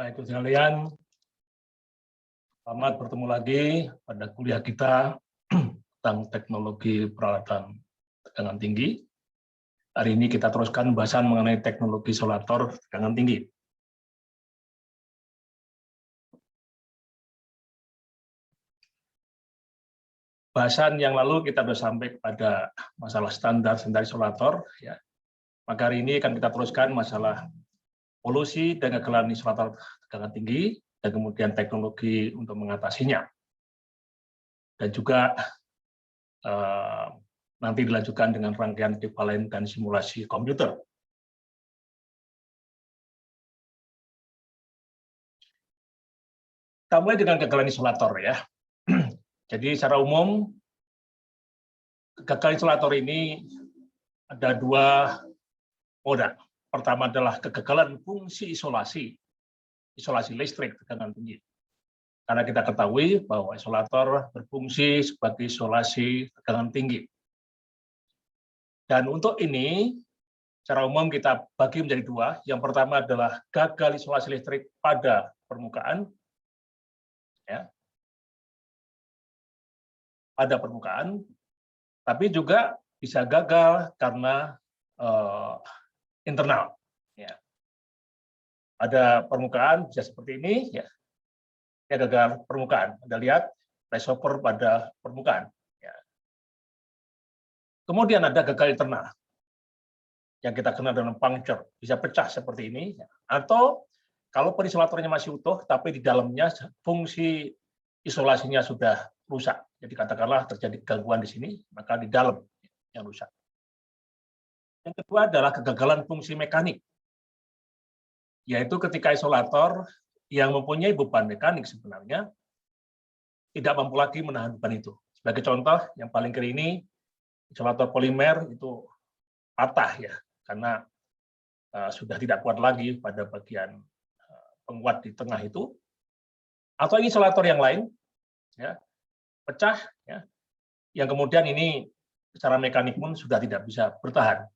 Baik, sekalian, selamat bertemu lagi pada kuliah kita tentang teknologi peralatan tegangan tinggi. Hari ini kita teruskan bahasan mengenai teknologi isolator tegangan tinggi. Bahasan yang lalu kita sudah sampai kepada masalah standar isolator, ya. Maka hari ini akan kita teruskan masalah polusi dan kegagalan isolator tegangan tinggi, dan kemudian teknologi untuk mengatasinya. Dan juga nanti dilanjutkan dengan rangkaian ekivalen dan simulasi komputer. Kita mulai dengan kegagalan isolator, ya. Jadi secara umum kegagalan isolator ini ada dua moda. Pertama adalah kegagalan fungsi isolasi listrik tegangan tinggi. Karena kita ketahui bahwa isolator berfungsi sebagai isolasi tegangan tinggi. Dan untuk ini, secara umum kita bagi menjadi dua. Yang pertama adalah gagal isolasi listrik pada permukaan, ya, pada permukaan, tapi juga bisa gagal karena internal. Ya. Pada permukaan bisa seperti ini, ya. Ya, gagal permukaan. Anda lihat flashover pada permukaan. Ya. Kemudian ada gagal internal yang kita kenal dengan puncture, bisa pecah seperti ini. Ya. Atau kalau isolatornya masih utuh, tapi di dalamnya fungsi isolasinya sudah rusak. Jadi katakanlah terjadi gangguan di sini, maka di dalam yang rusak. Yang kedua adalah kegagalan fungsi mekanik, yaitu ketika isolator yang mempunyai beban mekanik sebenarnya tidak mampu lagi menahan beban itu. Sebagai contoh, yang paling kiri ini, isolator polimer itu patah, ya, karena sudah tidak kuat lagi pada bagian penguat di tengah itu. Atau ini isolator yang lain, ya, pecah, ya, yang kemudian ini secara mekanik pun sudah tidak bisa bertahan.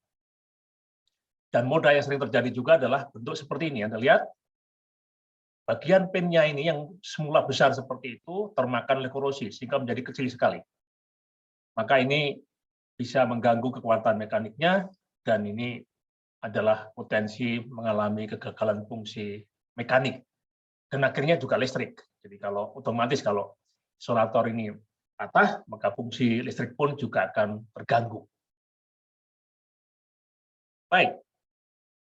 Dan moda yang sering terjadi juga adalah bentuk seperti ini. Anda lihat, bagian pinnya ini yang semula besar seperti itu termakan oleh korosi, sehingga menjadi kecil sekali. Maka ini bisa mengganggu kekuatan mekaniknya, dan ini adalah potensi mengalami kegagalan fungsi mekanik. Dan akhirnya juga listrik. Jadi kalau otomatis kalau isolator ini patah, maka fungsi listrik pun juga akan terganggu. Baik.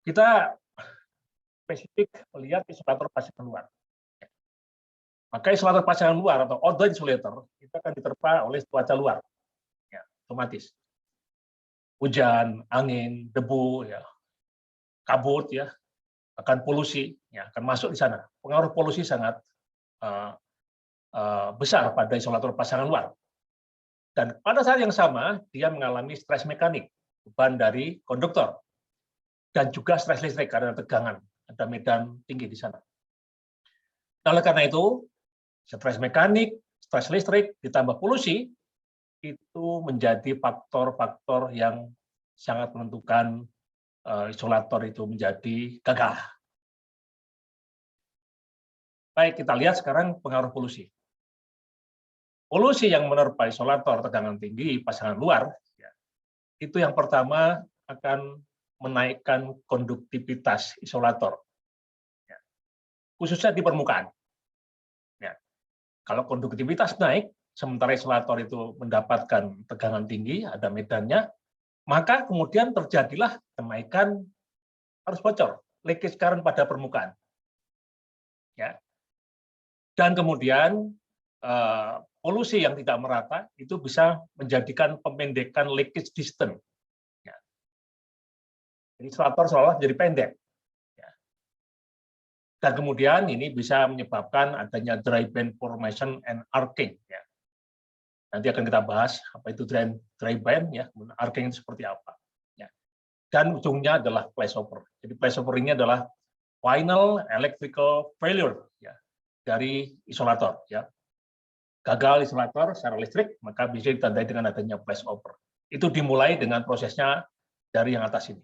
Kita spesifik melihat isolator pasangan luar. Maka isolator pasangan luar atau outdoor insulator itu akan diterpa oleh cuaca luar, ya, otomatis. Hujan, angin, debu, ya, kabut, ya, akan polusi, ya, akan masuk di sana. Pengaruh polusi sangat besar pada isolator pasangan luar. Dan pada saat yang sama dia mengalami stres mekanik, beban dari konduktor. Dan juga stres listrik karena tegangan, ada medan tinggi di sana. Oleh karena itu, stres mekanik, stres listrik, ditambah polusi, itu menjadi faktor-faktor yang sangat menentukan isolator itu menjadi gagal. Baik, kita lihat sekarang pengaruh polusi. Polusi yang menerpa isolator tegangan tinggi pasangan luar, ya, itu yang pertama akan menaikkan konduktivitas isolator, ya, khususnya di permukaan. Ya. Kalau konduktivitas naik, sementara isolator itu mendapatkan tegangan tinggi, ada medannya, maka kemudian terjadilah kenaikan arus bocor, leakage current pada permukaan. Ya. Dan kemudian polusi yang tidak merata itu bisa menjadikan pemendekan leakage distance. Jadi isolator seolah menjadi pendek. Dan kemudian ini bisa menyebabkan adanya dry band formation and arcing. Ya. Nanti akan kita bahas apa itu dry band, ya, arcing itu seperti apa. Ya. Dan ujungnya adalah flashover. Jadi flashover ini adalah final electrical failure, ya, dari isolator. Ya. Gagal isolator secara listrik, maka bisa ditandai dengan adanya flashover. Itu dimulai dengan prosesnya dari yang atas ini.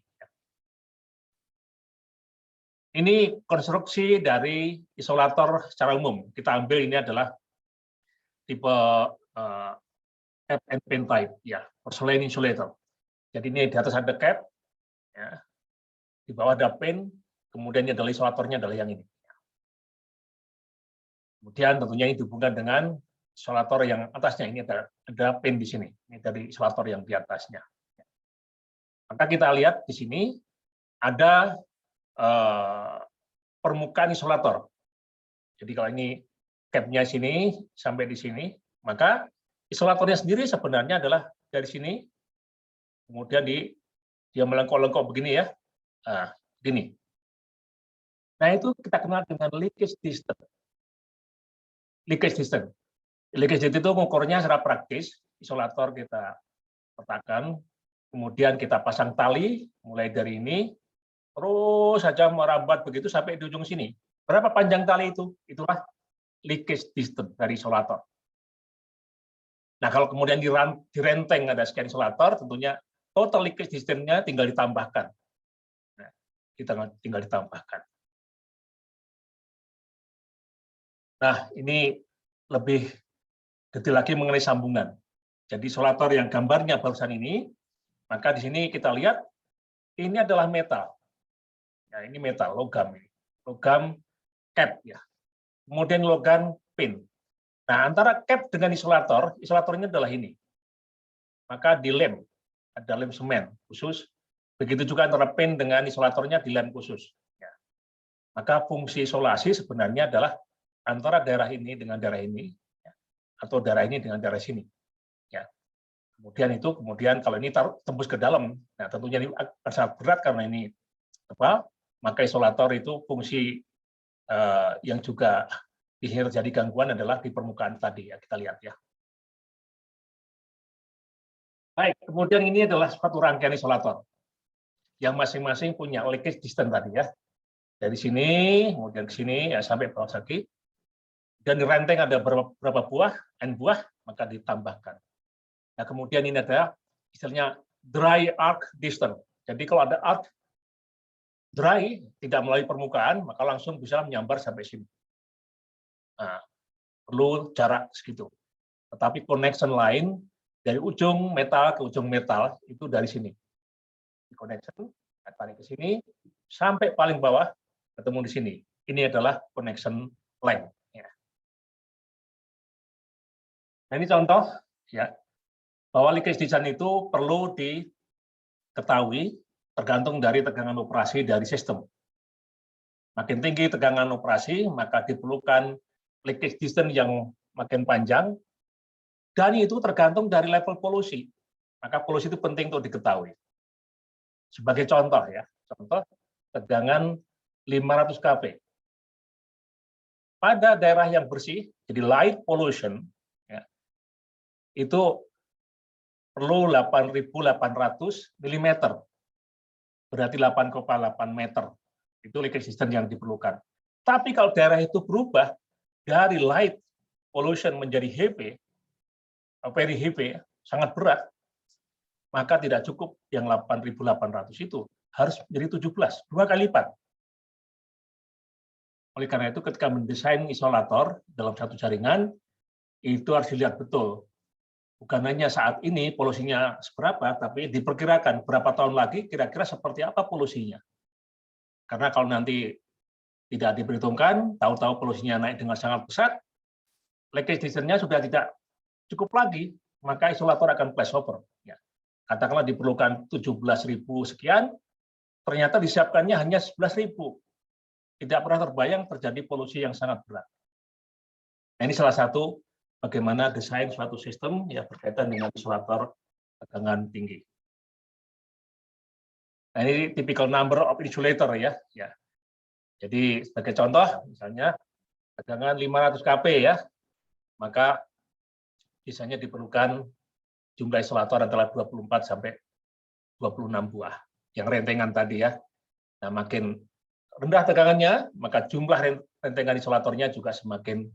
Ini konstruksi dari isolator secara umum. Kita ambil ini adalah tipe cap and pin type, ya, porcelain insulator. Jadi ini di atas ada cap, ya, di bawah ada pin, kemudian ini adalah isolatornya adalah yang ini. Kemudian tentunya ini dihubungkan dengan isolator yang atasnya, ini ada pin di sini, ini dari isolator yang di atasnya. Maka kita lihat di sini ada permukaan isolator. Jadi kalau ini cap-nya sini sampai di sini, maka isolatornya sendiri sebenarnya adalah dari sini, kemudian dia melengkok-lengkok begini ya, gini. Nah itu kita kenal dengan leakage distance. Leakage distance. Leakage distance itu mengukurnya secara praktis, isolator kita letakkan, kemudian kita pasang tali, mulai dari ini, terus saja merambat begitu sampai di ujung sini. Berapa panjang tali itu? Itulah leakage distance dari isolator. Nah, kalau kemudian direnteng ada sekian isolator, tentunya total leakage distance-nya tinggal ditambahkan. Nah, kita tinggal ditambahkan. Nah, ini lebih detail lagi mengenai sambungan. Jadi isolator yang gambarnya barusan ini, maka di sini kita lihat ini adalah metal. Ya, ini metal, logam ini. Logam cap ya. Kemudian logam pin. Nah, antara cap dengan isolator, isolatornya adalah ini. Maka dilem, ada lem semen khusus. Begitu juga antara pin dengan isolatornya dilem khusus. Ya. Maka fungsi isolasi sebenarnya adalah antara daerah ini dengan daerah ini, ya, atau daerah ini dengan daerah sini. Ya. Kemudian kalau ini tembus ke dalam, nah tentunya ini akan sangat berat karena ini apa? Maka isolator itu fungsi yang juga terjadi gangguan adalah di permukaan tadi ya, kita lihat ya. Baik, kemudian ini adalah suatu rangkaian isolator yang masing-masing punya leakage distance tadi ya. Dari sini, kemudian ke sini ya sampai bawah lagi. Dan di renteng ada berapa buah, n buah, maka ditambahkan. Nah, kemudian ini ada istilahnya dry arc distance. Jadi kalau ada arc dry, tidak melalui permukaan, maka langsung bisa menyambar sampai sini. Nah, perlu jarak segitu. Tetapi connection lain dari ujung metal ke ujung metal itu dari sini. Connection, tarik ke sini, sampai paling bawah ketemu di sini. Ini adalah connection length. Ya. Nah, ini contoh ya bahwa leakage distance itu perlu diketahui tergantung dari tegangan operasi dari sistem. Makin tinggi tegangan operasi, maka diperlukan leakage distance yang makin panjang, dan itu tergantung dari level polusi. Maka polusi itu penting untuk diketahui. Sebagai contoh ya, contoh tegangan 500 kP. Pada daerah yang bersih, jadi light pollution, ya, itu perlu 8.800 mm. Berarti 8,8 meter. Itu leakage distance yang diperlukan. Tapi kalau daerah itu berubah dari light pollution menjadi heavy, very heavy, sangat berat, maka tidak cukup yang 8.800 itu, harus menjadi 17, 2 kali lipat. Oleh karena itu, ketika mendesain isolator dalam satu jaringan, itu harus dilihat betul. Bukan hanya saat ini polusinya seberapa, tapi diperkirakan berapa tahun lagi kira-kira seperti apa polusinya. Karena kalau nanti tidak diperhitungkan, tahu-tahu polusinya naik dengan sangat besar, leakage distance-nya sudah tidak cukup lagi, maka isolator akan flashover. Ya. Katakanlah diperlukan 17.000 sekian, ternyata disiapkannya hanya 11.000. Tidak pernah terbayang terjadi polusi yang sangat berat. Nah, ini salah satu bagaimana desain suatu sistem ya berkaitan dengan isolator tegangan tinggi. Nah, ini typical number of insulator ya. Jadi sebagai contoh, misalnya tegangan 500 kP ya, maka biasanya diperlukan jumlah isolator antara 24 sampai 26 buah. Yang rentengan tadi ya. Nah, makin rendah tegangannya, maka jumlah rentengan isolatornya juga semakin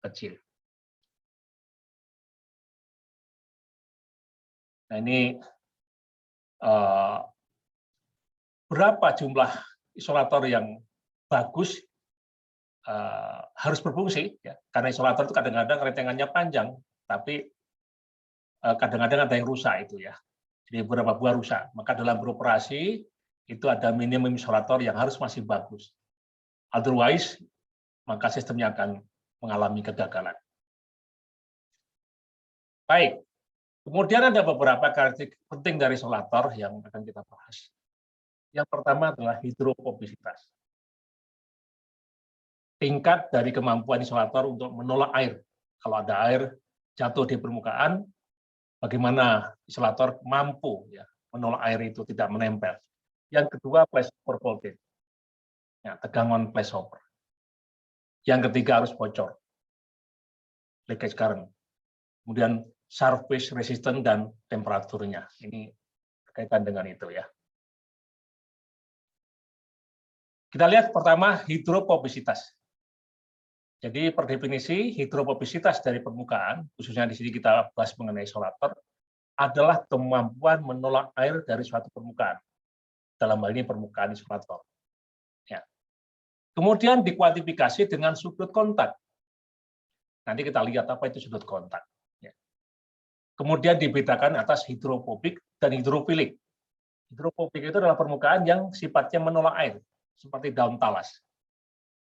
kecil. Nah, ini berapa jumlah isolator yang bagus harus berfungsi, ya. Karena isolator itu kadang-kadang rentengannya panjang, tapi kadang-kadang ada yang rusak itu ya. Jadi beberapa buah rusak. Maka dalam beroperasi itu ada minimum isolator yang harus masih bagus. Otherwise, maka sistemnya akan mengalami kegagalan. Baik, kemudian ada beberapa karakteristik penting dari isolator yang akan kita bahas. Yang pertama adalah hidrofobisitas. Tingkat dari kemampuan isolator untuk menolak air. Kalau ada air jatuh di permukaan, bagaimana isolator mampu ya, menolak air itu tidak menempel. Yang kedua, flashover voltage, ya, tegangan flashover. Yang ketiga harus bocor, leakage current. Kemudian surface resistance dan temperaturnya. Ini berkaitan dengan itu ya. Kita lihat pertama hidrofobisitas. Jadi per definisi hidrofobisitas dari permukaan, khususnya di sini kita bahas mengenai isolator, adalah kemampuan menolak air dari suatu permukaan. Dalam hal ini permukaan isolator. Ya. Kemudian dikuantifikasi dengan sudut kontak. Nanti kita lihat apa itu sudut kontak. Ya. Kemudian dibedakan atas hidrofobik dan hidrofilik. Hidrofobik itu adalah permukaan yang sifatnya menolak air, seperti daun talas.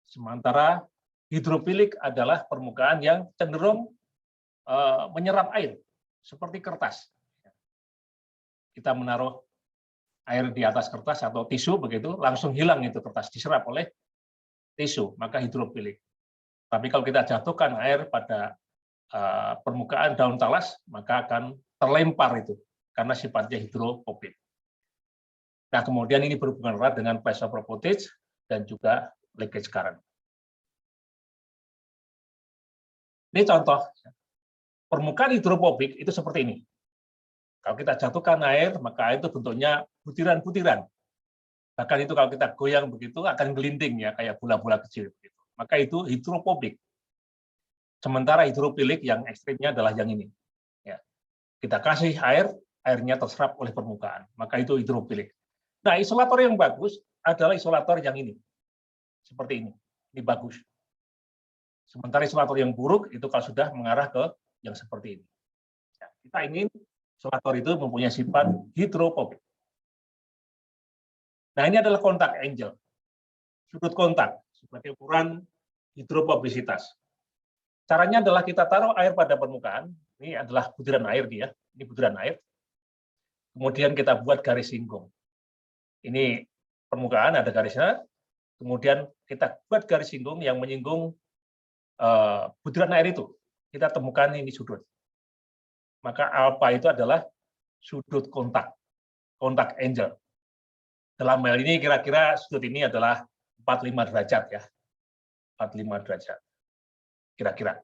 Sementara hidrofilik adalah permukaan yang cenderung menyerap air, seperti kertas. Kita menaruh air di atas kertas atau tisu begitu, langsung hilang itu kertas, diserap oleh tisu, maka hidrofilik. Tapi kalau kita jatuhkan air pada permukaan daun talas, maka akan terlempar itu, karena sifatnya hidrofobik. Nah, kemudian ini berhubungan erat dengan flashover voltage dan juga leakage current. Ini contoh, permukaan hidrofobik itu seperti ini. Kalau kita jatuhkan air, maka air itu bentuknya butiran-butiran. Bahkan itu kalau kita goyang begitu akan gelinding ya, kayak bola-bola kecil. Begitu. Maka itu hidrofobik. Sementara hidrofilik yang ekstrimnya adalah yang ini. Ya. Kita kasih air, airnya terserap oleh permukaan. Maka itu hidrofilik. Nah, isolator yang bagus adalah isolator yang ini. Seperti ini. Ini bagus. Sementara isolator yang buruk itu kalau sudah mengarah ke yang seperti ini. Ya, kita ingin isolator itu mempunyai sifat hidrofobik. Nah, ini adalah kontak angle. Sudut kontak sebagai ukuran hidrofobisitas. Caranya adalah kita taruh air pada permukaan. Ini adalah butiran air dia. Ini butiran air. Kemudian kita buat garis singgung. Ini permukaan ada garisnya. Kemudian kita buat garis singgung yang menyinggung butiran air itu. Kita temukan ini sudut. Maka alfa itu adalah sudut kontak angle. Dalam hal ini kira-kira sudut ini adalah 45 derajat ya. 45 derajat. Kira-kira.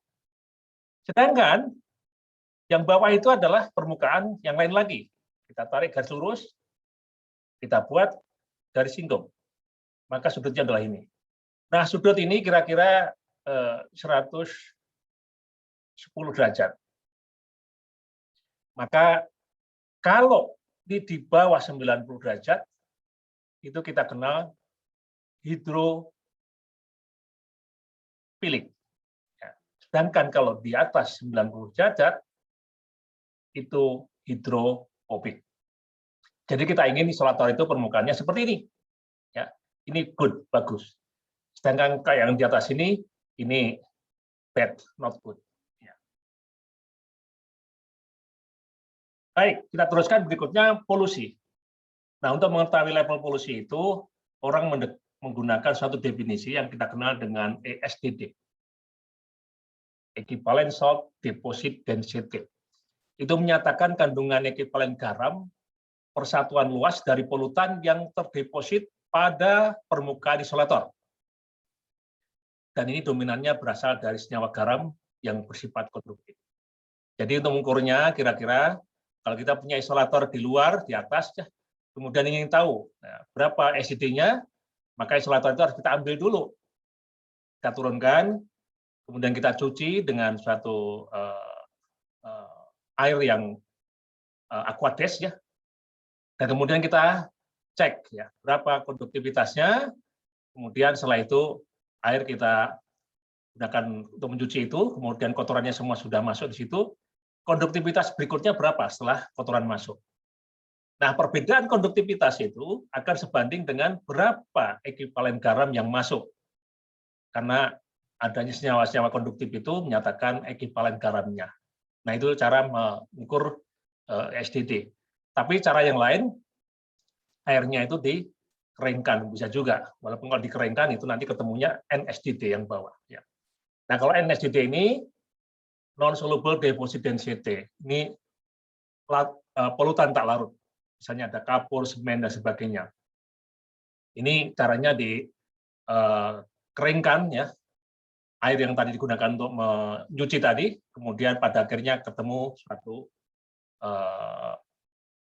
Sedangkan yang bawah itu adalah permukaan yang lain lagi. Kita tarik garis lurus, kita buat garis singgung. Maka sudutnya adalah ini. Nah, sudut ini kira-kira 110 derajat. Maka kalau di bawah 90 derajat, itu kita kenal hidrofilik. Ya. Sedangkan kalau di atas 90 derajat, itu hidrofobik. Jadi kita ingin isolator itu permukaannya seperti ini. Ya, ini good, bagus. Sedangkan kayak yang di atas ini bad, not good. Ya. Baik, kita teruskan berikutnya polusi. Nah, untuk mengetahui level polusi itu, orang menggunakan suatu definisi yang kita kenal dengan ESDD. Equivalent Salt Deposit Density. Itu menyatakan kandungan ekuivalen garam persatuan luas dari polutan yang terdeposit pada permukaan isolator. Dan ini dominannya berasal dari senyawa garam yang bersifat konduktif. Jadi untuk mengukurnya kira-kira kalau kita punya isolator di luar, di atas, kemudian ingin tahu berapa SID-nya, maka isolator itu harus kita ambil dulu. Kita turunkan, kemudian kita cuci dengan suatu air yang aqueous ya. Dan kemudian kita cek ya berapa konduktivitasnya, kemudian setelah itu air kita gunakan untuk mencuci itu, kemudian kotorannya semua sudah masuk di situ, konduktivitas berikutnya berapa setelah kotoran masuk. Nah, perbedaan konduktivitas itu akan sebanding dengan berapa ekivalen garam yang masuk. Karena adanya senyawa-senyawa konduktif itu menyatakan ekivalen garamnya. Nah, itu cara mengukur SDD. Tapi cara yang lain, airnya itu dikeringkan, bisa juga. Walaupun kalau dikeringkan itu nanti ketemunya NSDD yang bawah. Ya. Nah, kalau NSDD ini, non-soluble deposit density, ini polutan tak larut. Misalnya ada kapur, semen, dan sebagainya. Ini caranya dikeringkan, ya, air yang tadi digunakan untuk mencuci tadi, kemudian pada akhirnya ketemu suatu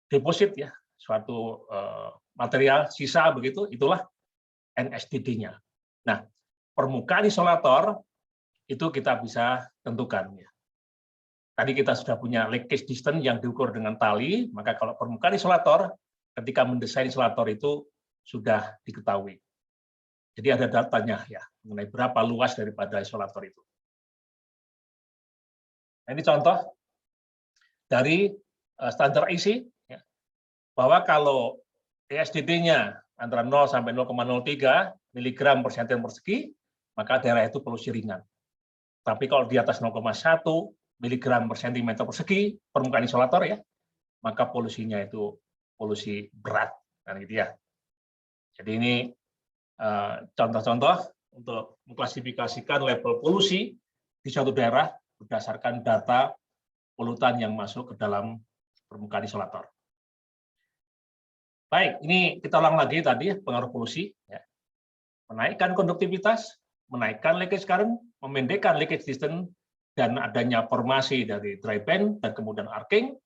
deposit, ya, suatu material sisa begitu, itulah NSDD-nya. Nah, permukaan isolator itu kita bisa tentukan. Ya. Tadi kita sudah punya leakage distance yang diukur dengan tali, maka kalau permukaan isolator, ketika mendesain isolator itu sudah diketahui. Jadi ada datanya ya mengenai berapa luas daripada isolator itu. Nah, ini contoh dari standar IC, ya, bahwa kalau ESDD-nya antara 0 sampai 0,03 mg per cm persegi, maka daerah itu polusi ringan. Tapi kalau di atas 0,1 mg per cm persegi permukaan isolator, ya, maka polusinya itu polusi berat, kan gitu ya. Jadi ini contoh-contoh untuk mengklasifikasikan level polusi di suatu daerah berdasarkan data polutan yang masuk ke dalam permukaan isolator. Baik, ini kita ulang lagi tadi pengaruh polusi, ya. Menaikkan konduktivitas, menaikkan leakage current, memendekkan leakage distance, dan adanya formasi dari dry band dan kemudian arcing,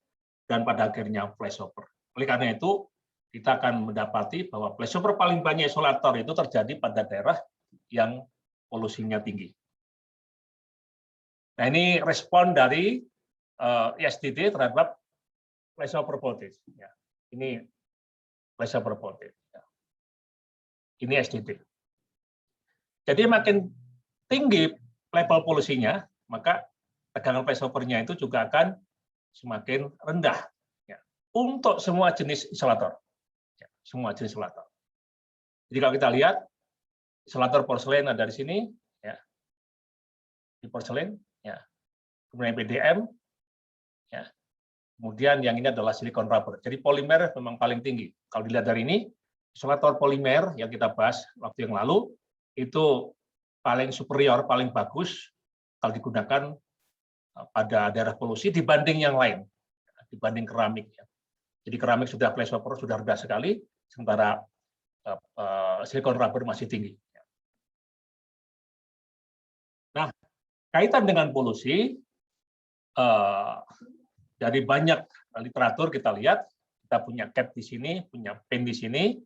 dan pada akhirnya flashover. Oleh karena itu, kita akan mendapati bahwa flashover paling banyak isolator itu terjadi pada daerah yang polusinya tinggi. Nah, ini respon dari ISDD terhadap flashover voltage. Ya. Ini flashover voltage. Ya. Ini SDD. Jadi makin tinggi level polusinya, maka tegangan flashover-nya itu juga akan semakin rendah, ya, untuk semua jenis isolator, ya, semua jenis isolator. Jadi kalau kita lihat isolator porselen ada di sini, ya, di porselen, ya, kemudian PDM, ya, kemudian yang ini adalah silikon rubber. Jadi polimer memang paling tinggi. Kalau dilihat dari ini, isolator polimer yang kita bahas waktu yang lalu itu paling superior, paling bagus kalau digunakan pada daerah polusi dibanding yang lain, dibanding keramik. Jadi keramik sudah flashover sudah rendah sekali, sementara silikon rubber masih tinggi. Nah, kaitan dengan polusi, dari banyak literatur kita lihat, kita punya cap di sini, punya pen di sini,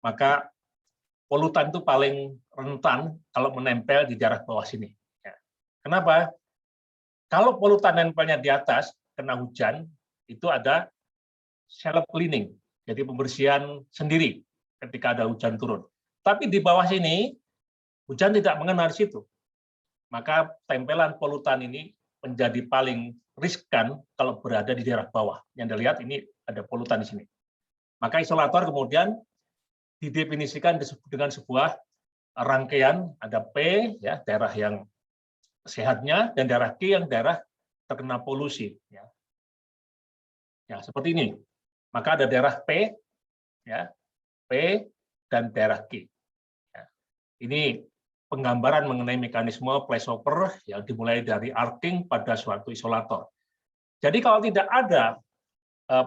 maka polutan itu paling rentan kalau menempel di daerah bawah sini. Kenapa? Kalau polutan nempelnya di atas, kena hujan, itu ada self cleaning, jadi pembersihan sendiri ketika ada hujan turun. Tapi di bawah sini, hujan tidak mengenal di situ. Maka tempelan polutan ini menjadi paling riskan kalau berada di daerah bawah. Yang dilihat ini ada polutan di sini. Maka isolator kemudian didefinisikan dengan sebuah rangkaian, ada P, ya, daerah yang sehatnya, dan daerah Q yang daerah terkena polusi. Ya, seperti ini. Maka ada daerah P, ya, P dan daerah Q. Ya. Ini penggambaran mengenai mekanisme flashover yang dimulai dari arcing pada suatu isolator. Jadi kalau tidak ada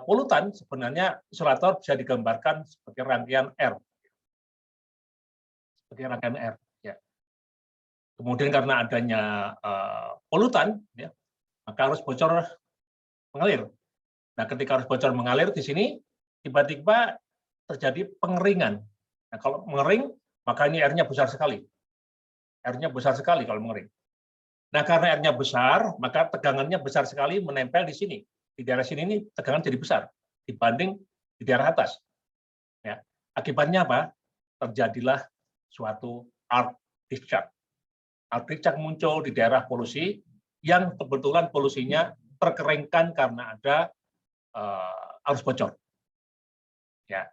polutan, sebenarnya isolator bisa digambarkan sebagai rangkaian R. Sebagai rangkaian R. Kemudian karena adanya polutan, ya, maka arus bocor mengalir. Nah, ketika arus bocor mengalir di sini, tiba-tiba terjadi pengeringan. Nah, kalau mengering, maka ini airnya besar sekali. Airnya besar sekali kalau mengering. Nah, karena airnya besar, maka tegangannya besar sekali menempel di sini. Di daerah sini ini tegangan jadi besar dibanding di daerah atas. Ya. Akibatnya apa? Terjadilah suatu arc discharge. Arc discharge muncul di daerah polusi yang kebetulan polusinya terkeringkan karena ada arus bocor. Ya,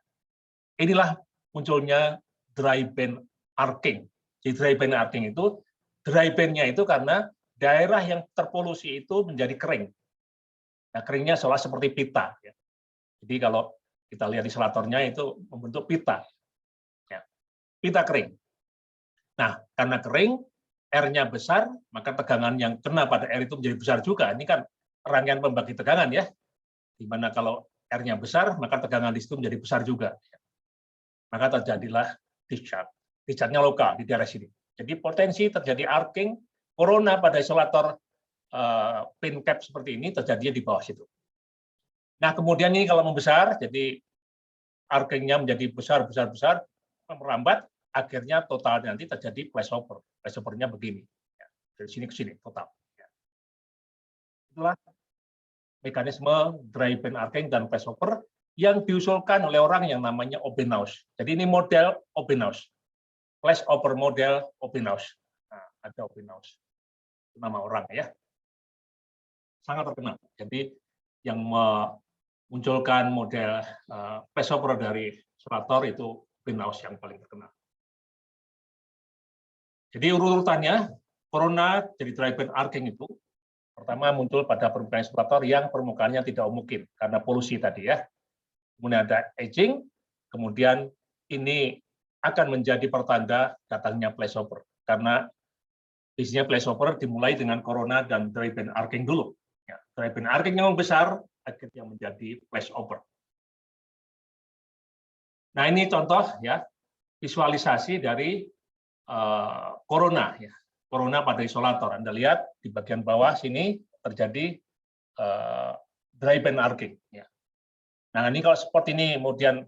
inilah munculnya dry band arcing. Jadi dry band arcing itu, dry band-nya itu karena daerah yang terpolusi itu menjadi kering. Nah, keringnya seolah seperti pita. Ya. Jadi kalau kita lihat isolatornya itu membentuk pita. Ya. Pita kering. Nah, karena kering, R-nya besar, maka tegangan yang kena pada R itu menjadi besar juga. Ini kan rangkaian pembagi tegangan ya. Di mana kalau R-nya besar, maka tegangan di situ menjadi besar juga. Maka terjadilah discharge. Discharge-nya lokal di daerah sini. Jadi potensi terjadi arcing, corona pada isolator pin cap seperti ini terjadinya di bawah situ. Nah, kemudian ini kalau membesar, jadi arcing-nya menjadi besar, merambat, akhirnya total nanti terjadi flashover. Flashover-nya begini. Ya, dari sini ke sini, total. Ya. Itulah mekanisme dry band arcing dan flashover yang diusulkan oleh orang yang namanya Obenhaus. Jadi ini model Obenhaus. Flashover model Obenhaus. Nah, ada Obenhaus. Nama orang ya. Sangat terkenal. Jadi yang memunculkan model flashover dari isolator itu Obenhaus yang paling terkenal. Jadi urut-urutannya, corona jadi dry band arcing itu pertama muncul pada permukaan isolator yang permukaannya tidak homogen karena polusi tadi ya. Kemudian ada aging, kemudian ini akan menjadi pertanda datangnya flashover karena biasanya flashover dimulai dengan corona dan dry band arcing dulu. Ya, dry band arcing yang besar akhirnya menjadi flashover. Nah ini contoh ya visualisasi dari corona ya. Corona pada isolator. Anda lihat di bagian bawah sini terjadi dry band arcing. Ya. Nah ini kalau spot ini kemudian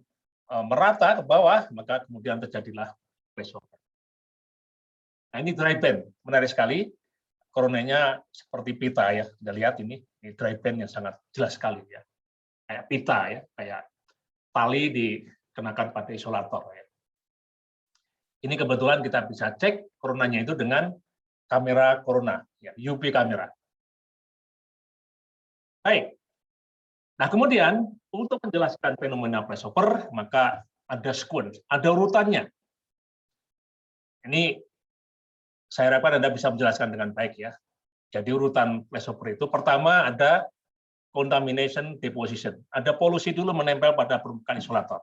merata ke bawah, maka kemudian terjadilah flashover. Nah ini dry band, menarik sekali. Coronanya seperti pita ya. Anda lihat ini dry band yang sangat jelas sekali ya. Kayak pita ya, kayak tali dikenakan pada isolator ya. Ini kebetulan kita bisa cek coronanya itu dengan kamera corona, ya, UV kamera. Baik. Nah kemudian untuk menjelaskan fenomena flashover, maka ada sequence, ada urutannya. Ini saya harapkan Anda bisa menjelaskan dengan baik ya. Jadi urutan flashover itu pertama ada contamination deposition. Ada polusi dulu menempel pada permukaan isolator.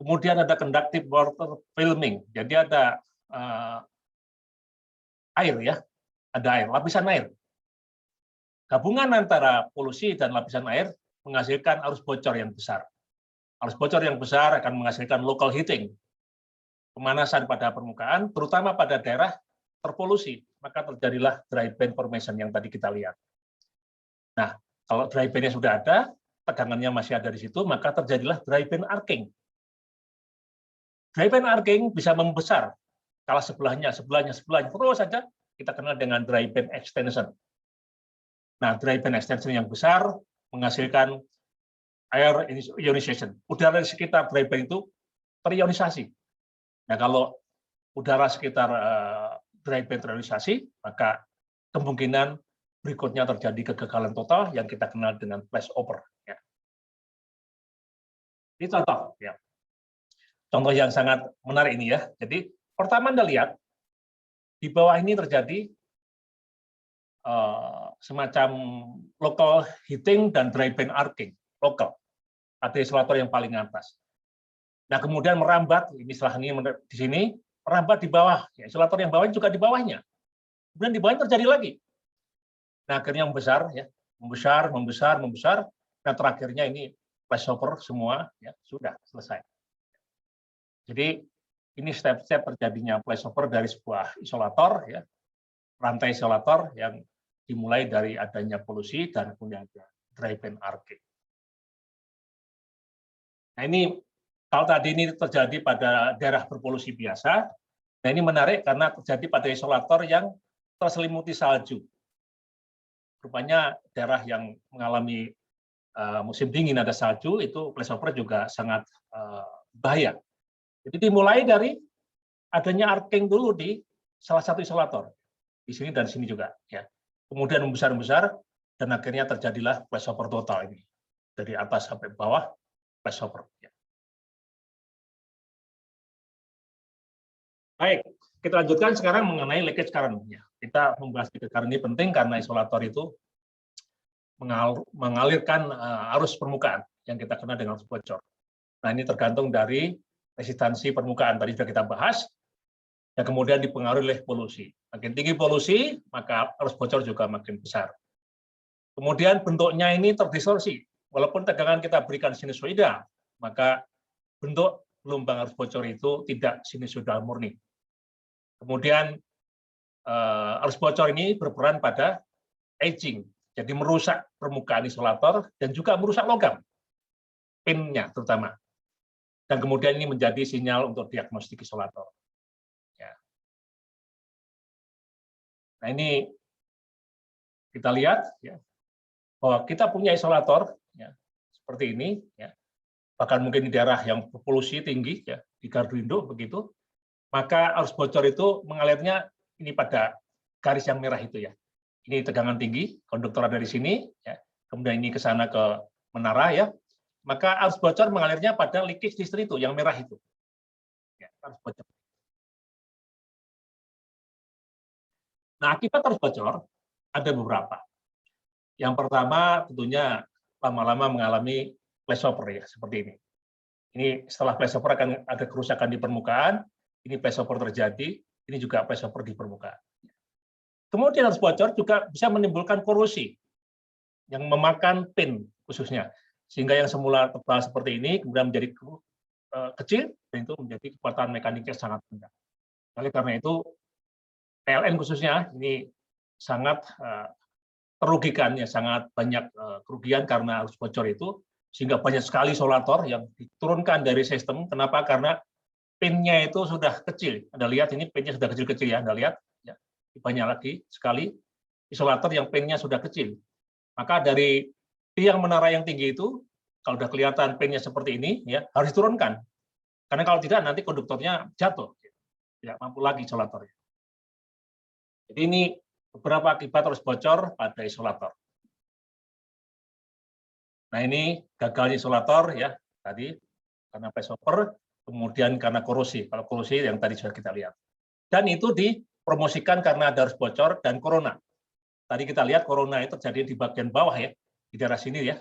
Kemudian ada conductive water filming. Jadi ada air ya, ada air, lapisan air. Gabungan antara polusi dan lapisan air menghasilkan arus bocor yang besar. Arus bocor yang besar akan menghasilkan local heating, pemanasan pada permukaan, terutama pada daerah terpolusi, maka terjadilah dry band formation yang tadi kita lihat. Nah, kalau dry band-nya sudah ada, tegangannya masih ada di situ, maka terjadilah dry band arcing. Dry band arcing bisa membesar, kalau sebelahnya, terus saja kita kenal dengan dry band extension. Nah, dry band extension yang besar menghasilkan air ionization. Udara di sekitar dry band itu terionisasi. Nah, kalau udara sekitar dry band terionisasi, maka kemungkinan berikutnya terjadi kegagalan total yang kita kenal dengan flashover. Ya. Ini contoh, ya. Contoh yang sangat menarik ini ya. Jadi pertama Anda lihat di bawah ini terjadi semacam local heating dan dry band arcing lokal. Ada isolator yang paling atas. Nah kemudian merambat, ini setelah ini di sini merambat di bawah. Ya, isolator yang bawah juga di bawahnya. Kemudian di bawahnya terjadi lagi. Nah akhirnya membesar, ya, membesar. Nah terakhirnya ini flashover semua, ya sudah selesai. Jadi ini step-step terjadinya flashover dari sebuah isolator, ya, rantai isolator yang dimulai dari adanya polusi dan kemudian ada dry band arcing. Nah ini kalau tadi ini terjadi pada daerah berpolusi biasa, nah ini menarik karena terjadi pada isolator yang terselimuti salju. Rupanya daerah yang mengalami musim dingin ada salju itu flashover juga sangat bahaya. Jadi dimulai dari adanya arcing dulu di salah satu isolator, di sini dan sini juga. Ya. Kemudian membesar-besar, dan akhirnya terjadilah flashover total ini. Dari atas sampai bawah, flashover. Ya. Baik, kita lanjutkan sekarang mengenai leakage current. Ya. Kita membahas leakage current ini penting karena isolator itu mengalirkan arus permukaan yang kita kenal dengan arus bocor. Nah, ini tergantung dari resistansi permukaan, tadi sudah kita bahas, yang kemudian dipengaruhi oleh polusi. Makin tinggi polusi, maka arus bocor juga makin besar. Kemudian bentuknya ini terdistorsi. Walaupun tegangan kita berikan sinusoida, maka bentuk gelombang arus bocor itu tidak sinusoidal murni. Kemudian arus bocor ini berperan pada aging, jadi merusak permukaan isolator dan juga merusak logam, pinnya terutama. Dan kemudian ini menjadi sinyal untuk diagnostik isolator. Ya. Nah ini kita lihat ya, bahwa kita punya isolator ya, seperti ini, ya, bahkan mungkin di daerah yang polusi tinggi, ya, di Garduindo begitu, maka arus bocor itu mengalirnya ini pada garis yang merah itu ya. Ini tegangan tinggi, konduktor ada di sini, ya. Kemudian ini ke sana ke menara ya. Maka arus bocor mengalirnya pada leakage district itu yang merah itu. Ya, arus bocor. Nah, akibat arus bocor ada beberapa. Yang pertama tentunya lama-lama mengalami flashover ya, seperti ini. Ini setelah flashover akan ada kerusakan di permukaan, ini flashover terjadi, ini juga flashover di permukaan. Kemudian arus bocor juga bisa menimbulkan korosi yang memakan pin khususnya, sehingga yang semula tebal seperti ini kemudian menjadi kecil dan itu menjadi kekuatan mekaniknya sangat rendah. Oleh karena itu PLN khususnya ini sangat terugikan ya, sangat banyak kerugian karena arus bocor itu, sehingga banyak sekali isolator yang diturunkan dari sistem. Kenapa? Karena pinnya itu sudah kecil. Anda lihat ini pinnya sudah kecil-kecil ya, Anda lihat. Ya. Banyak lagi sekali isolator yang pinnya sudah kecil. Maka dari tiang menara yang tinggi itu, kalau sudah kelihatan pinnya seperti ini, ya harus diturunkan. Karena kalau tidak nanti konduktornya jatuh, tidak mampu lagi isolatornya. Jadi ini beberapa akibat arus bocor pada isolator. Nah ini gagalnya isolator ya tadi karena flashover, kemudian karena korosi. Kalau korosi yang tadi sudah kita lihat. Dan itu dipromosikan karena ada arus bocor dan corona. Tadi kita lihat corona itu terjadi di bagian bawah ya, di daerah sini ya.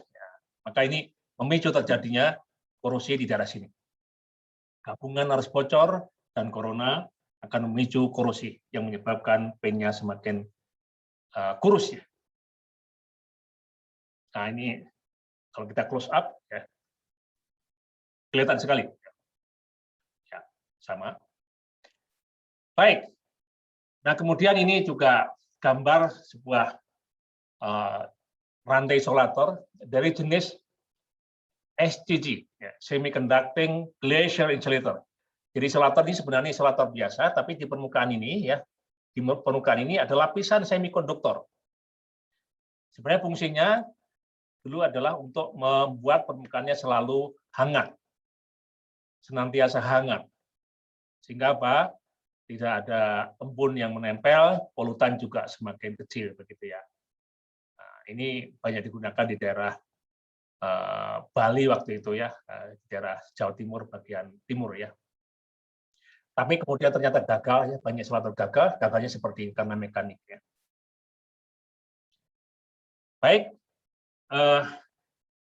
Maka ini memicu terjadinya korosi di daerah sini. Gabungan arus bocor dan corona akan memicu korosi yang menyebabkan pinnya semakin kurus ya. Nah ini kalau kita close up ya, kelihatan sekali. Ya, sama. Baik. Nah kemudian ini juga gambar sebuah rantai isolator dari jenis SGG, ya, Semiconducting Glacial Insulator. Jadi isolator ini sebenarnya isolator biasa, tapi di permukaan ini ya, di permukaan ini ada lapisan semikonduktor. Sebenarnya fungsinya dulu adalah untuk membuat permukaannya selalu hangat, senantiasa hangat. Sehingga apa? Tidak ada embun yang menempel, polutan juga semakin kecil begitu ya. Nah, ini banyak digunakan di daerah Bali waktu itu ya, di daerah Jawa Timur bagian timur ya. Tapi kemudian ternyata gagal ya, banyak isolator gagal, gagalnya seperti karena mekanik ya. Baik,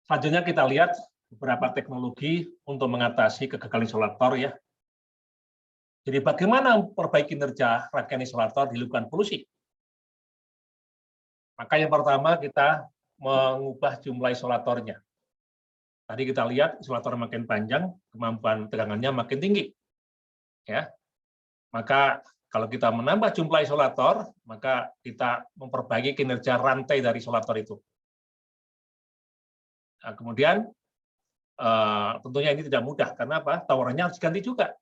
selanjutnya kita lihat beberapa teknologi untuk mengatasi kegagalan isolator ya. Jadi bagaimana memperbaiki kinerja rangkaian isolator di lingkungan polusi? Maka yang pertama kita mengubah jumlah isolatornya. Tadi kita lihat isolator makin panjang, kemampuan tegangannya makin tinggi. Ya. Maka kalau kita menambah jumlah isolator, maka kita memperbaiki kinerja rantai dari isolator itu. Nah, kemudian tentunya ini tidak mudah, karena apa? Tawarannya harus diganti juga.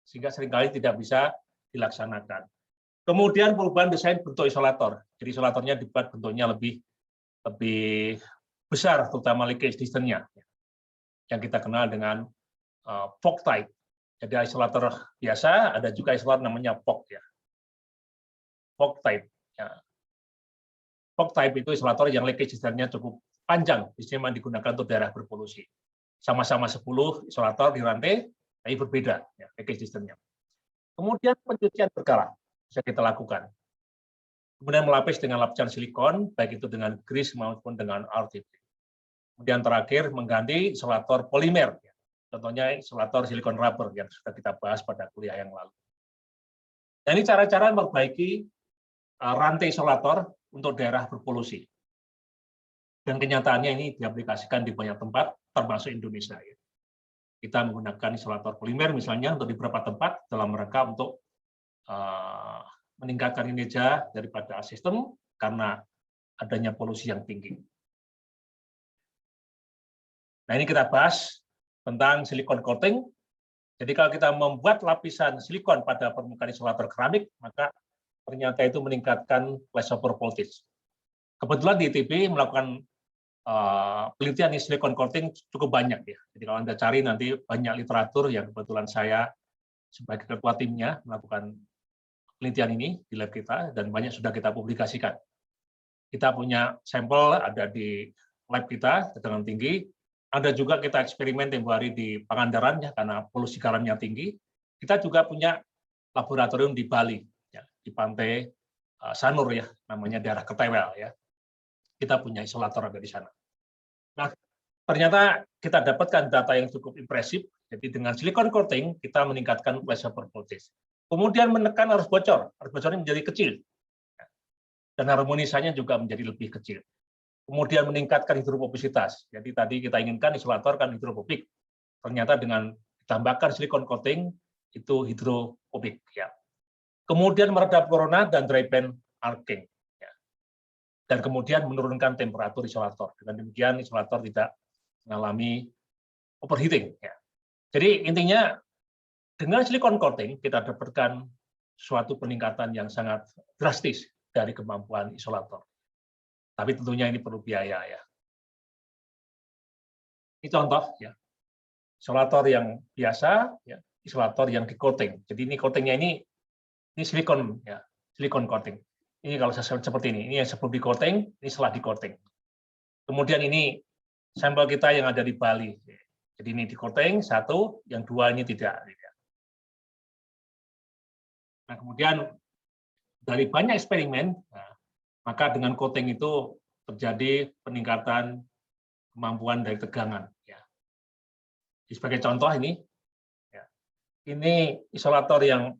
Sehingga seringkali tidak bisa dilaksanakan. Kemudian perubahan desain bentuk isolator. Jadi isolatornya dibuat bentuknya lebih besar, terutama leakage distance-nya. Yang kita kenal dengan fog type. Jadi isolator biasa, ada juga isolator namanya POC ya. POC type. Ya. POC type itu isolator yang leakage distance-nya cukup panjang, biasanya digunakan untuk daerah berpolusi. Sama-sama 10 isolator di rantai, tapi berbeda ya, leakage distance-nya. Kemudian pencucian berkala bisa kita lakukan. Kemudian melapis dengan lapisan silikon, baik itu dengan grease maupun dengan RTP. Kemudian terakhir mengganti isolator polimer, contohnya isolator silikon rubber yang sudah kita bahas pada kuliah yang lalu. Nah, ini cara-cara memperbaiki rantai isolator untuk daerah berpolusi. Dan kenyataannya ini diaplikasikan di banyak tempat, termasuk Indonesia. Kita menggunakan isolator polimer misalnya untuk di beberapa tempat dalam rangka untuk meningkatkan kinerja daripada sistem karena adanya polusi yang tinggi. Nah, ini kita bahas tentang silikon coating. Jadi kalau kita membuat lapisan silikon pada permukaan isolator keramik, maka ternyata itu meningkatkan flashover voltage. Kebetulan di ITB melakukan penelitian di silikon coating cukup banyak ya. Jadi kalau Anda cari nanti banyak literatur yang kebetulan saya sebagai ketua timnya melakukan penelitian ini di lab kita dan banyak sudah kita publikasikan. Kita punya sampel ada di lab kita tegangan tinggi. Ada juga kita eksperimen tempoh hari di Pangandaran ya karena polusi garamnya tinggi. Kita juga punya laboratorium di Bali ya, di pantai Sanur ya, namanya daerah Ketewel ya. Kita punya isolator ada di sana. Nah, ternyata kita dapatkan data yang cukup impresif. Jadi dengan silikon coating kita meningkatkan flashover voltage. Kemudian menekan arus bocor. Arus bocornya menjadi kecil. Dan harmonisanya juga menjadi lebih kecil. Kemudian meningkatkan hidrofobisitas. Jadi tadi kita inginkan isolator kan hidrofobik. Ternyata dengan ditambahkan silikon coating itu hidrofobik ya. Kemudian meredam corona dan dry band arcing. Ya. Dan kemudian menurunkan temperatur isolator. Dengan demikian isolator tidak mengalami overheating ya. Jadi intinya dengan silikon coating kita dapatkan suatu peningkatan yang sangat drastis dari kemampuan isolator. Tapi tentunya ini perlu biaya ya. Ini contoh ya. Isolator yang biasa, ya, isolator yang di coating. Jadi ini coatingnya ini silikon ya, silikon coating. Ini kalau saya seperti ini yang sebelum di coating, ini setelah di coating. Kemudian ini sampel kita yang ada di Bali. Jadi ini di coating satu, yang dua ini tidak. Nah kemudian dari banyak eksperimen, maka dengan coating itu terjadi peningkatan kemampuan dari tegangan. Ya. Sebagai contoh ini, ya, ini isolator yang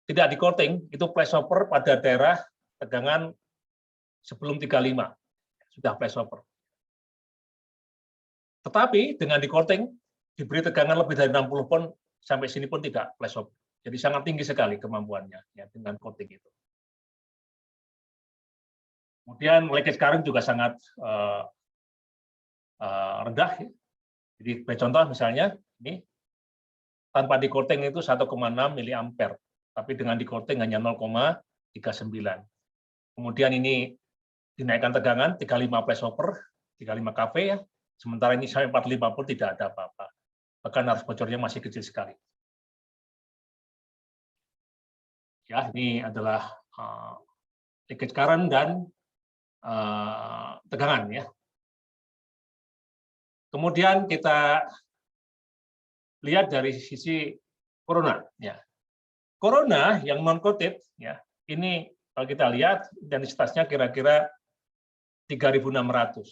tidak di coating, itu flashover pada daerah tegangan sebelum 35, sudah flashover. Tetapi dengan di coating, diberi tegangan lebih dari 60 pun, sampai sini pun tidak flashover. Jadi sangat tinggi sekali kemampuannya ya, dengan coating itu. Kemudian leakage current juga sangat rendah. Ya. Jadi contoh misalnya ini tanpa di coating itu 1,6 mA, tapi dengan di coating hanya 0,39. Kemudian ini dinaikkan tegangan 35 flashover, 35 kV ya. Sementara ini sampai 45 pun tidak ada apa-apa. Bahkan arus bocornya masih kecil sekali. Ya, ini adalah leakage current dan tegangan ya. Kemudian kita lihat dari sisi corona ya. Corona yang non coated ya, ini kalau kita lihat intensitasnya kira-kira 3.600.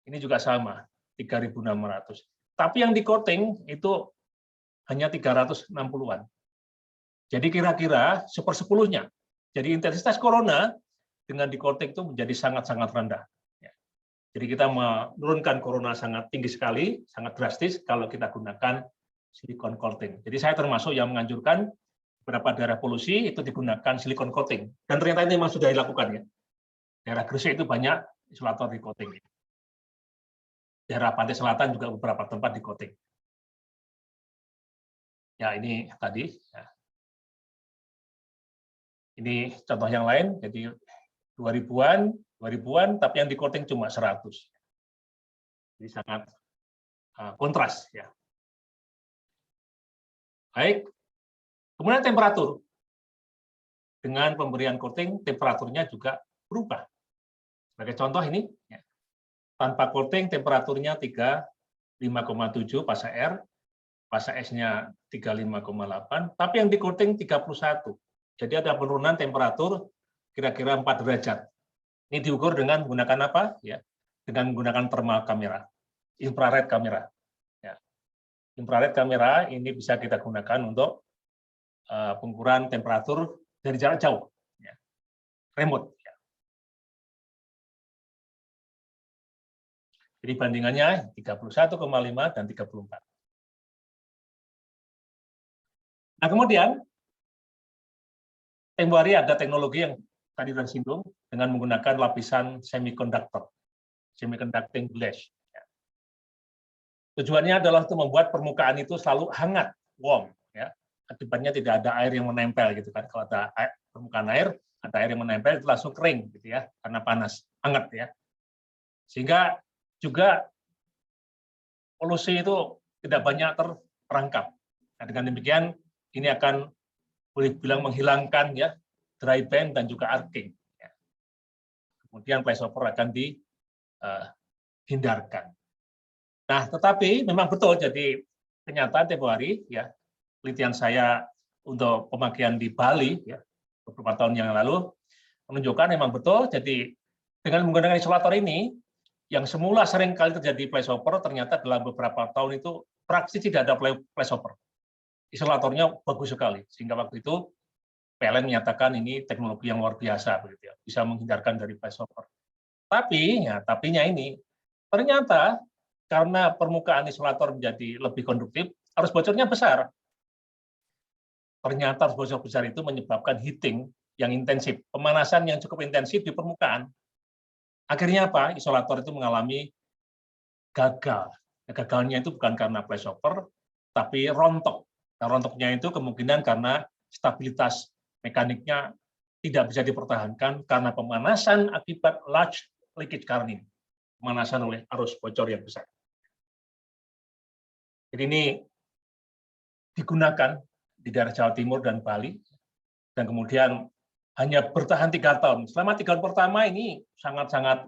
Ini juga sama, 3.600. Tapi yang di coating itu hanya 360-an. Jadi kira-kira 1/10-nya. Jadi intensitas corona dengan di coating itu menjadi sangat-sangat rendah. Jadi kita menurunkan corona sangat tinggi sekali, sangat drastis kalau kita gunakan silikon coating. Jadi saya termasuk yang menganjurkan beberapa daerah polusi itu digunakan silikon coating. Dan ternyata ini memang sudah dilakukan ya. Daerah Gresik itu banyak isolator di coating. Daerah Pantai Selatan juga beberapa tempat di coating. Ya ini tadi. Ya. Ini contoh yang lain. Jadi 2000-an, tapi yang di coating cuma 100. Jadi sangat kontras ya. Baik, kemudian temperatur. Dengan pemberian coating, temperaturnya juga berubah. Sebagai contoh ini, ya, tanpa coating temperaturnya 35,7 pas air, pas S-nya 35,8, tapi yang di coating 31. Jadi ada penurunan temperatur kira-kira 4 derajat. Ini diukur dengan menggunakan apa? Ya, dengan menggunakan thermal kamera, infrared kamera. Ya. Infrared kamera ini bisa kita gunakan untuk pengukuran temperatur dari jarak jauh, ya, remote. Ya. Jadi bandingannya 31,5 dan 34. Nah, kemudian tempo hari ada teknologi yang tadi sudah disinggung dengan menggunakan lapisan semiconductor, semiconducting glass. Ya. Tujuannya adalah untuk membuat permukaan itu selalu hangat, warm. Ya. Akibatnya tidak ada air yang menempel gitu kan. Kalau ada permukaan air, ada air yang menempel itu langsung kering gitu ya, karena panas, hangat ya. Sehingga juga polusi itu tidak banyak terperangkap. Nah, dengan demikian ini akan boleh bilang menghilangkan ya dry band dan juga arcing. Ya. Kemudian flashover akan dihindarkan. Nah, tetapi memang betul jadi kenyataan tempo hari ya penelitian saya untuk pemakaian di Bali ya beberapa tahun yang lalu menunjukkan memang betul jadi dengan menggunakan isolator ini yang semula sering kali terjadi flashover ternyata dalam beberapa tahun itu praktis tidak ada flashover. Isolatornya bagus sekali sehingga waktu itu PLN menyatakan ini teknologi yang luar biasa begitu ya, bisa menghindarkan dari flashover. Tapi ya tapinya ini ternyata karena permukaan isolator menjadi lebih konduktif, arus bocornya besar. Ternyata arus bocor besar itu menyebabkan heating yang intensif, pemanasan yang cukup intensif di permukaan. Akhirnya apa? Isolator itu mengalami gagal. Gagalnya itu bukan karena flashover, tapi rontok. Nah, rontoknya itu kemungkinan karena stabilitas mekaniknya tidak bisa dipertahankan karena pemanasan akibat large leakage current, pemanasan oleh arus bocor yang besar. Jadi ini digunakan di daerah Jawa Timur dan Bali, dan kemudian hanya bertahan 3 tahun. Selama 3 tahun pertama ini sangat-sangat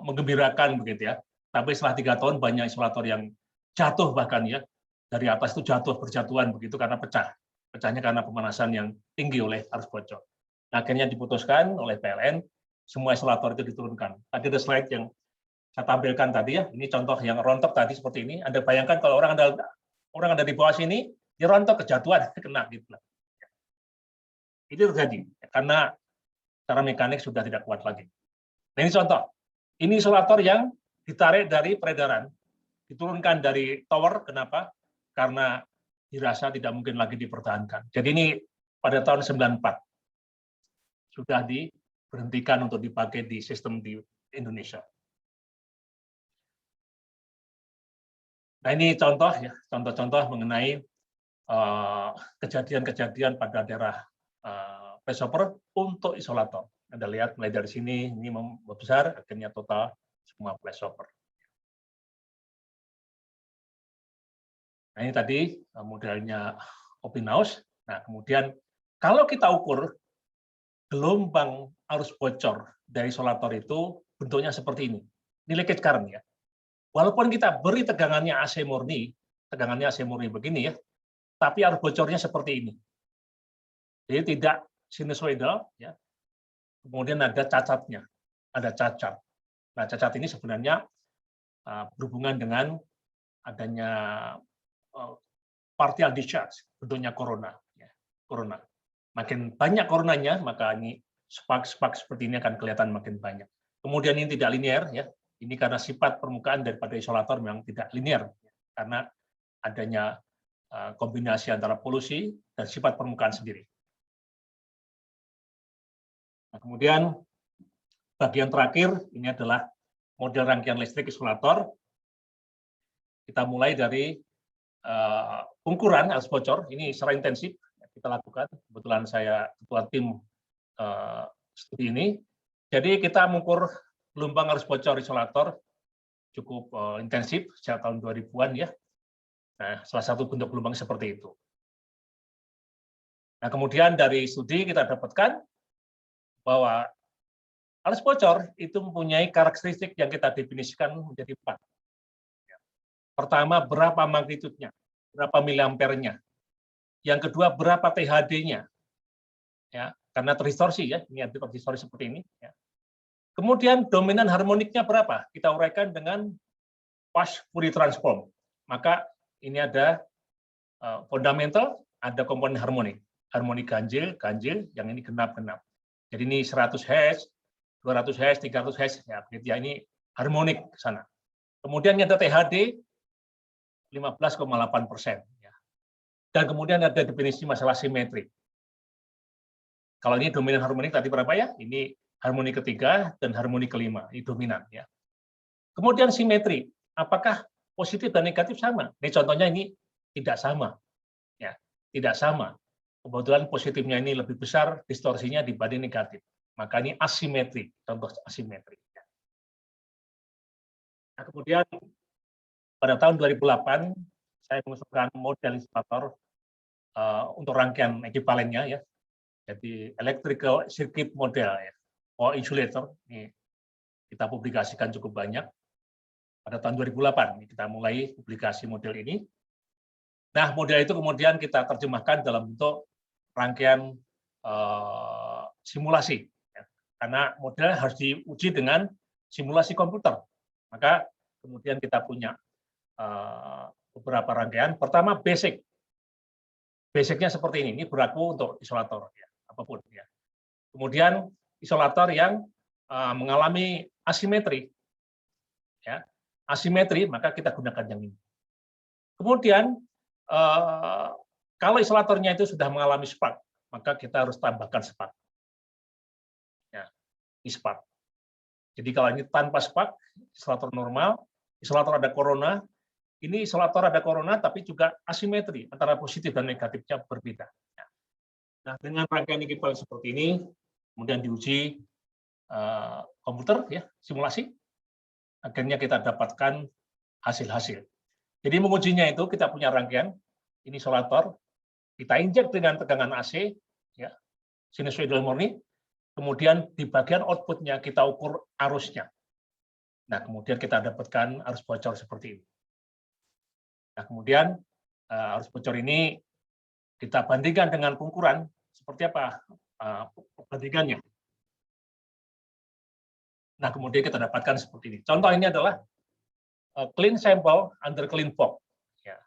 menggembirakan begitu ya. Tapi setelah 3 tahun banyak isolator yang jatuh bahkan ya dari atas itu jatuh berjatuhan begitu karena pecah. Pecahnya karena pemanasan yang tinggi oleh arus bocor. Nah, akhirnya diputuskan oleh PLN semua isolator itu diturunkan. Tadi ada slide yang saya tampilkan tadi ya. Ini contoh yang rontok tadi seperti ini. Anda bayangkan kalau orang ada di bawah sini, dia rontok kejatuhan kena gitu. Itu terjadi karena secara mekanik sudah tidak kuat lagi. Nah, ini contoh. Ini isolator yang ditarik dari peredaran, diturunkan dari tower. Kenapa? Karena dirasa tidak mungkin lagi dipertahankan. Jadi ini pada tahun 94 sudah diberhentikan untuk dipakai di sistem di Indonesia. Nah, ini contoh ya, contoh-contoh mengenai kejadian-kejadian pada daerah flashover untuk isolator. Anda lihat mulai dari sini ini membesar, akhirnya total semua flashover. Nah, ini tadi modelnya Opinhouse. Nah, kemudian kalau kita ukur gelombang arus bocor dari isolator itu bentuknya seperti ini. Ini leakage current ya. Walaupun kita beri tegangannya AC murni begini ya, tapi arus bocornya seperti ini. Jadi tidak sinusoidal ya. Kemudian ada cacatnya, ada cacat. Nah, cacat ini sebenarnya berhubungan dengan adanya partial discharge, bentuknya corona. Ya, corona. Makin banyak coronanya, maka ini spark seperti ini akan kelihatan makin banyak. Kemudian ini tidak linear, ya. Ini karena sifat permukaan daripada isolator memang tidak linear, karena adanya kombinasi antara polusi dan sifat permukaan sendiri. Nah, kemudian bagian terakhir ini adalah model rangkaian listrik isolator. Kita mulai dari pengukuran arus bocor, ini secara intensif kita lakukan. Kebetulan saya ketua tim studi ini. Jadi kita mengukur gelombang arus bocor isolator cukup intensif sejak tahun 2000-an ya. Nah, salah satu bentuk gelombang seperti itu. Nah, kemudian dari studi kita dapatkan bahwa arus bocor itu mempunyai karakteristik yang kita definisikan menjadi 4. Pertama, berapa magnitudenya, berapa miliampernya. Yang kedua, berapa THD-nya. Ya, karena terdistorsi ya, ini ada terdistorsi seperti ini. Ya. Kemudian dominan harmoniknya berapa? Kita uraikan dengan fast Fourier transform. Maka ini ada fundamental, ada komponen harmonik. Harmonik ganjil, ganjil, yang ini genap-genap. Jadi ini 100 Hz, 200 Hz, 300 Hz, ya, begitu ya, ini harmonik ke sana. Kemudian ada THD 15,8%. Ya. Dan kemudian ada definisi masalah simetri. Kalau ini dominan harmonik tadi berapa ya? Ini harmonik ketiga dan harmonik kelima, ini dominan ya. Kemudian simetri, apakah positif dan negatif sama? Ini contohnya ini tidak sama. Ya, tidak sama. Kebetulan positifnya ini lebih besar distorsinya dibanding negatif. Maka ini asimetri, contoh asimetri. Nah, kemudian pada tahun 2008 saya mengusulkan model isolator untuk rangkaian ekivalennya ya. Jadi electrical circuit model ya, or insulator ini kita publikasikan cukup banyak. Pada tahun 2008 kita mulai publikasi model ini. Nah, model itu kemudian kita terjemahkan dalam bentuk rangkaian simulasi, ya. Karena model harus diuji dengan simulasi komputer. Maka kemudian kita punya beberapa rangkaian. Pertama basic. Basicnya seperti ini berlaku untuk isolator, ya, apapun. Ya. Kemudian isolator yang mengalami asimetri, ya, asimetri, maka kita gunakan yang ini. Kemudian kalau isolatornya itu sudah mengalami spark, maka kita harus tambahkan spark. Ya, ini spark. Jadi kalau ini tanpa spark, isolator normal, isolator ada corona, ini isolator ada corona, tapi juga asimetri antara positif dan negatifnya berbeda. Nah, dengan rangkaian ekivalen seperti ini, kemudian diuji komputer, ya, simulasi, akhirnya kita dapatkan hasil-hasil. Jadi mengujinya itu kita punya rangkaian, ini isolator, kita injek dengan tegangan AC, ya, sinusoidal murni, kemudian di bagian outputnya kita ukur arusnya. Nah, kemudian kita dapatkan arus bocor seperti ini. Nah, kemudian arus bocor ini kita bandingkan dengan pengukuran, seperti apa bandingannya. Nah, kemudian kita dapatkan seperti ini. Contoh ini adalah clean sample under clean fog. Ya.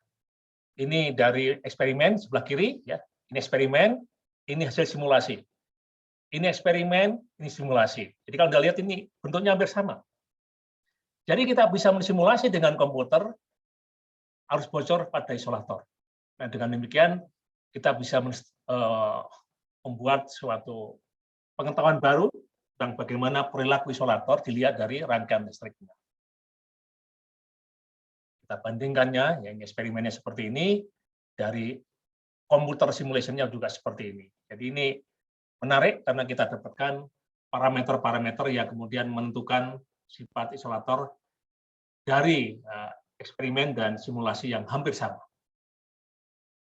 Ini dari eksperimen sebelah kiri, ya. Ini eksperimen, ini hasil simulasi. Ini eksperimen, ini simulasi. Jadi kalau Anda lihat ini bentuknya hampir sama. Jadi kita bisa mensimulasi dengan komputer arus bocor pada isolator. Nah, dengan demikian kita bisa membuat suatu pengetahuan baru tentang bagaimana perilaku isolator dilihat dari rangkaian listriknya. Kita bandingkannya, ya, ini eksperimennya seperti ini, dari komputer simulation-nya juga seperti ini. Jadi ini menarik karena kita dapatkan parameter-parameter yang kemudian menentukan sifat isolator dari eksperimen dan simulasi yang hampir sama.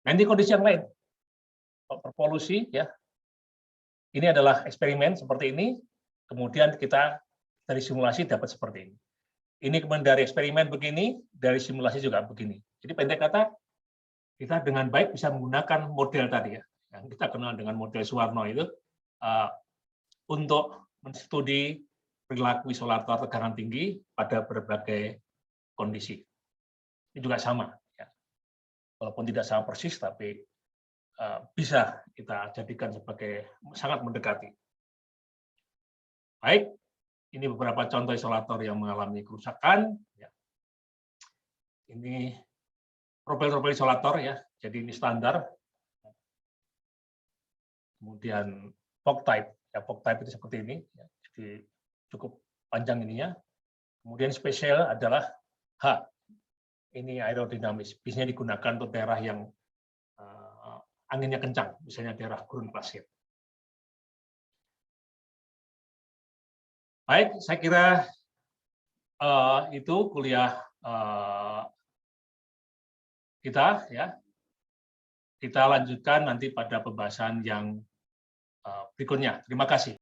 Nah, ini kondisi yang lain. Polusi, ya. Ini adalah eksperimen seperti ini, kemudian kita dari simulasi dapat seperti ini. Ini kemudian dari eksperimen begini, dari simulasi juga begini. Jadi pendek kata, kita dengan baik bisa menggunakan model tadi ya, yang kita kenal dengan model Suwarno itu, untuk menstudi perilaku isolator tegangan tinggi pada berbagai kondisi. Ini juga sama, ya. Walaupun tidak sama persis, tapi bisa kita jadikan sebagai sangat mendekati. Baik, ini beberapa contoh isolator yang mengalami kerusakan. Ya. Ini profil-profil isolator, ya, jadi ini standar. Kemudian fog type, ya, fog type itu seperti ini, ya, jadi cukup panjang ininya. Kemudian spesial adalah H, ini aerodinamis, biasanya digunakan untuk daerah yang anginnya kencang, misalnya daerah gurun pasir. Baik, saya kira itu kuliah kita, ya. kita lanjutkan nanti pada pembahasan yang berikutnya. Terima kasih.